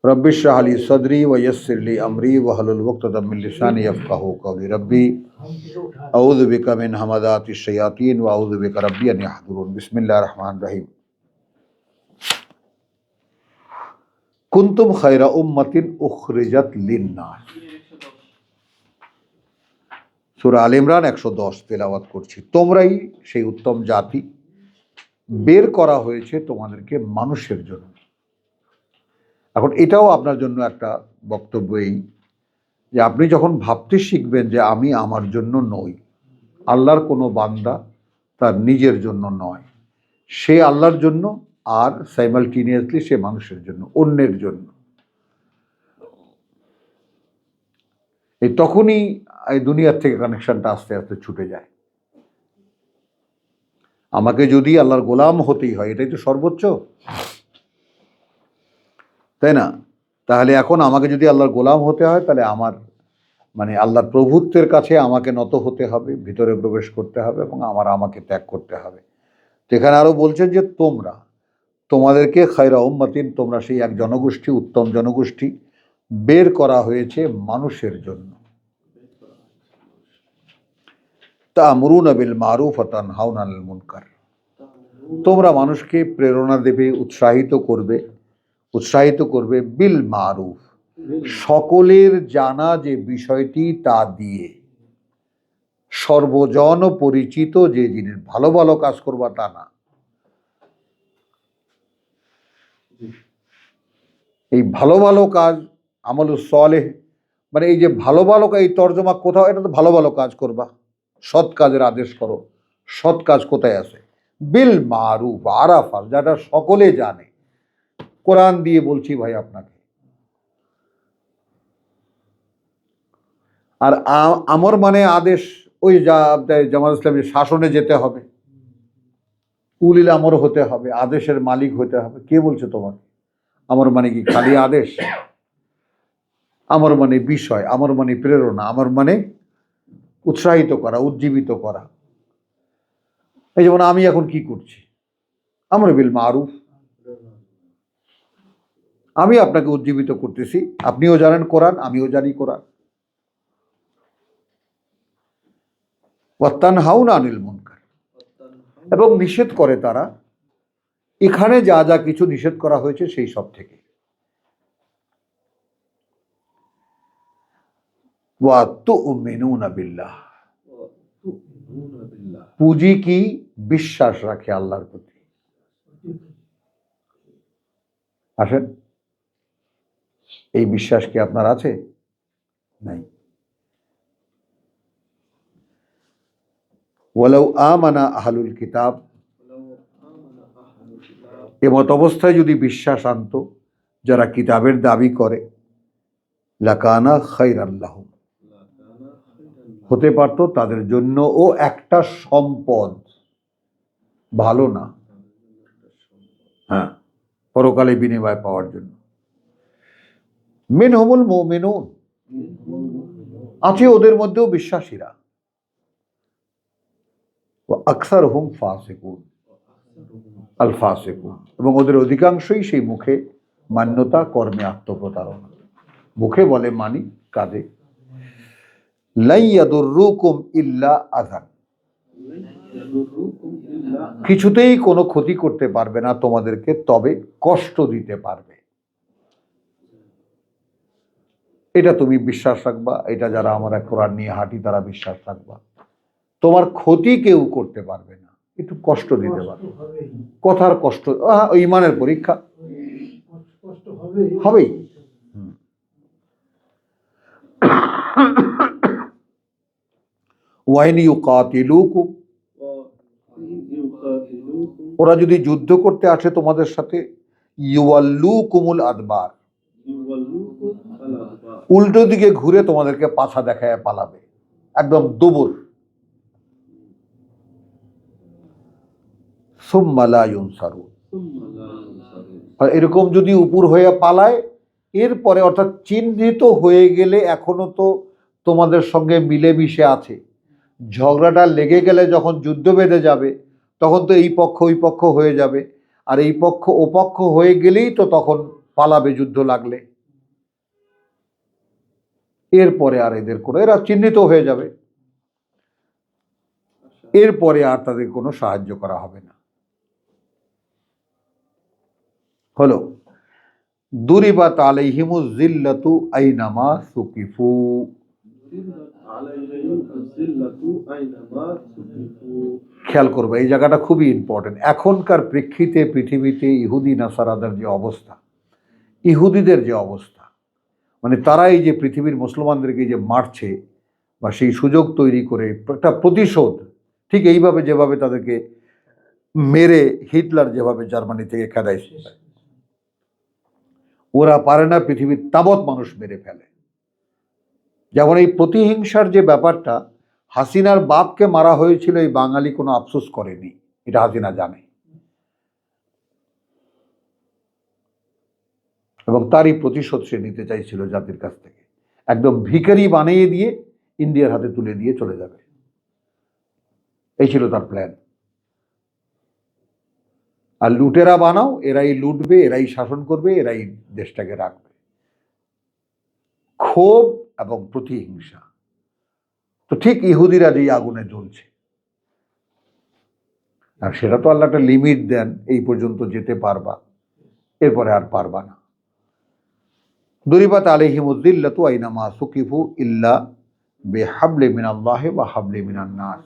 Rabbi इश्रह ली सदरी व यस्सिर ली अमरी वहलुल उक़दतम मिन लिसानी यफ़क़हू क़ौली रब्बी अऊज़ु बिका मिन हमाज़ातिश शयातीन व अऊज़ु बिका रब्बी अन यहज़ुरून। बिस्मिल्लाहिर रहमानिर रहीम। कुंतुम खैरा उम्मतिन उखरिजत लिन्नास। সূরা আল ইমরান 110 তেলাওয়াত করছি। তোমরাই সেই উত্তম জাতি, বের করা হয়েছে তোমাদেরকে মানুষের জন্য। এখন এটাও আপনার জন্য একটা বক্তব্য এই যে আপনি যখন ভাবতে শিখবেন যে আমি আমার জন্য নই, আল্লাহর কোনো বান্দা তার নিজের জন্য নয়, সে আল্লাহর জন্য আর সাইমালটেনিয়াসলি সে মানুষের জন্য, অন্যের জন্য। এই তখনই এই দুনিয়ার থেকে কানেকশনটা আস্তে আস্তে ছুটে যায়। আমাকে যদি আল্লাহর গোলাম হতেই হয়, এটাই তো সর্বোচ্চ, তাই না? তাহলে এখন আমাকে যদি আল্লাহর গোলাম হতে হয়, তাহলে আমার মানে আল্লাহর প্রভুত্বের কাছে আমাকে নত হতে হবে, ভিতরে প্রবেশ করতে হবে এবং আমাকে ত্যাগ করতে হবে। তো এখানে আরও বলছেন যে তোমাদেরকে খায়রা উম্মাতিন, তোমরা সেই এক জনগোষ্ঠী, উত্তম জনগোষ্ঠী, বের করা হয়েছে মানুষের জন্য। তা'মুরুনা বিল মারুফ ওয়া তানহাউনা আনিল মুনকার, তোমরা মানুষকে প্রেরণা দেবে, উৎসাহিত করবে বিল মারুফ, সকলের জানা যে বিষয়টি তা দিয়ে, সর্বজন পরিচিত যে জিনিস, ভালো ভালো কাজ করবা তা না। এই ভালো ভালো কাজ, আমলুস সালেহ, মানে এই যে ভালো ভালো কাজ, এই তর্জমা কোথাও, এটা তো ভালো ভালো কাজ করবা, সৎ কাজের আদেশ করো। সৎ কাজ কোথায় আছে? বিল মারুফ, আরাফা, যেটা সকলে জানে। কোরআন দিয়ে বলছি ভাই আপনাকে। আর আমর মানে আদেশ, ওই জামাত ইসলামের শাসনে যেতে হবে, উলিল আমর হতে হবে, আদেশের মালিক হতে হবে। কে বলছে তোমাকে? আমর মানে কি খালি আদেশ? আমর মানে বিষয়, আমর মানে প্রেরণা, আমর মানে উৎসাহিত করা, উজ্জীবিত করা। এই যেমন আমি এখন কি করছি, আমর বিল মারুফ, আমি আপনাকে উজ্জীবিত করতেছি। আপনিও জানেন কোরআন, আমিও জানি কোরআন। ওয়া তানহাউনা আনিল মুনকার, এবং নিষেধ করে তারা, এখানে যা যা কিছু নিষেধ করা হয়েছে সেই সব থেকে। ওয়া তু'মিনুনা বিল্লাহ, পুঁজি কি? বিশ্বাস রাখে আল্লাহর প্রতি। আসেন, এই বিশ্বাস কি আপনার আছে? নাই। ওয়ালাউ আমানা আহলুল কিতাব, এমত অবস্থায় যদি বিশ্বাস আনত যারা কিতাবের দাবি করে, লাকানা খায়রান লাহুম, হতে পারত তাদের জন্য ও একটা সম্পদ, ভালো না, হ্যাঁ, পরকালে বিনিময় পাওয়ার জন্য। মিনহুমুল মুমিনুন, আছে ওদের মধ্যেও বিশ্বাসীরা। ওয়া আকসারুহুম ফাসিকুন, আল ফাসিকুন, এবং ওদের অধিকাংশই সেই মুখে মান্যতা, কর্মে আত্মপ্রতারণা। মুখে বলে মানি, কাজে লা ইয়াদুররুকুম ইল্লা আযান, কিছুতেই কোনো ক্ষতি করতে পারবে না তোমাদেরকে, তবে কষ্ট দিতে পারবে। এটা তুমি বিশ্বাস রাখবা, এটা যারা আমরা কোরআন নিয়ে হাঁটি তারা বিশ্বাস রাখবা। তোমার ক্ষতি কেউ করতে পারবে না, একটু কষ্ট দিতে পারবে। কথার কষ্ট, ঈমানের পরীক্ষা হবেই। ওয়াইন ইউকাতিলুকুম, ওরা যদি যুদ্ধ করতে আসে তোমাদের সাথে, ইউওয়াল্লুকুমুল আদবার, উল্টো দিকে ঘুরে তোমাদেরকে পাছা দেখায় পালাবে, একদম দুবুর। সুম্মা লা ইউনসারুন, আর এরকম যদি উপর হয়ে পালায়, এরপরে অর্থাৎ চিহ্নিত হয়ে গেলে, এখনো তো তোমাদের সঙ্গে মিলেমিশে আছে, ঝগড়াটা লেগে গেলে যখন যুদ্ধ বেঁধে যাবে, তখন তো এই পক্ষ ওই পক্ষ হয়ে যাবে, আর এই পক্ষ ও পক্ষ হয়ে গেলেই তো তখন পালাবে যুদ্ধ লাগলে। এরপরে আর এদের কোনো, এরা চিহ্নিত হয়ে যাবে, এরপরে আর তাদের কোনো সাহায্য করা হবে না। হলো দুরিবাত আলাইহিমুজ জিল্লাতু আইনামা সুকিফু। খেয়াল করবে, এই জায়গাটা খুবই ইম্পর্টেন্ট। এখনকার প্রেক্ষিতে পৃথিবীতে ইহুদি নাসারাদের যে অবস্থা, ইহুদিদের যে অবস্থা, মানে তারা এই যে পৃথিবীর মুসলমানদেরকে যে মারছে বা সেই সুযোগ তৈরি করে একটা প্রতিশোধ, ঠিক এইভাবে যেভাবে তাদেরকে মেরে হিটলার যেভাবে জার্মানি থেকে খেদাইছে, ওরা পারে না পৃথিবীর তাবৎ মানুষ মেরে ফেলে। যেমন এই প্রতিহিংসার যে ব্যাপারটা, হাসিনার বাপকে মারা হয়েছিল, এই বাঙালি কোনো আফসোস করেনি, এটা হাসিনা জানে, এবং তারই প্রতিশোধ সে নিতে চাইছিল জাতির কাছ থেকে। একদম ভিখারি বানিয়ে দিয়ে ইন্ডিয়ার হাতে তুলে দিয়ে চলে যাবে, এই ছিল তার প্ল্যান। আর লুটেরা বানাও, এরাই লুটবে, এরাই শাসন করবে, এরাই দেশটাকে রাখবে। ক্ষোভ এবং প্রতিহিংসা, তো ঠিক ইহুদিরা যেই আগুনে জ্বলছে, আর সেটা তো আল্লাহ একটা লিমিট দেন, এই পর্যন্ত যেতে পারবা, এরপরে আর পারবা না। দুরিবাত আলাইহিমুজ জিল্লাতু আইনামা সুকিফু ইল্লা বিহাবলি মিনাল্লাহি ওয়া হাবলি মিনান নাস।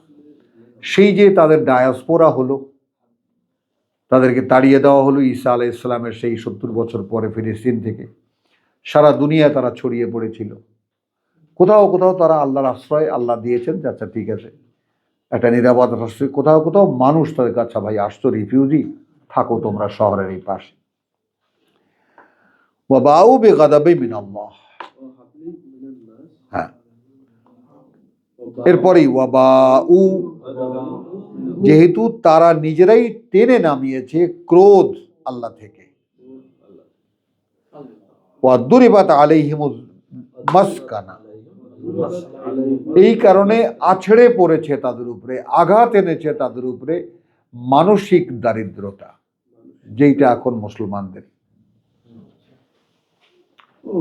সেই যে তাদের ডায়াসপোরা হলো, তাদেরকে তাড়িয়ে দেওয়া হলো ঈসা আলাইহিস সালামের সেই 70 বছর পরে ফিলিস্তিন থেকে, সারা দুনিয়ায় তারা ছড়িয়ে পড়েছিল। কোথাও কোথাও তারা আল্লাহর আশ্রয় আল্লাহ দিয়েছেন, আচ্ছা ঠিক আছে, একটা নিরাপদ আশ্রয়। কোথাও কোথাও মানুষ তাদের কাছে, ভাই আসতো রিফিউজি, থাকো তোমরা শহরের এই পাশে। ওয়াবাউ বিগাদাবি মিনাল্লাহ, হ্যাঁ, এরপরেই ওয়াবাউ, যেহেতু তারা নিজেরাই টেনে নামিয়েছে ক্রোধ আল্লাহ থেকে। ওয়াদুরিবাত আলাইহিমুজ মাসকানা, এই কারণে আছড়ে পড়েছে তাদের উপরে, আঘাত এনেছে তাদের উপরে মানসিক দারিদ্রতা, যেইটা এখন মুসলমানদের।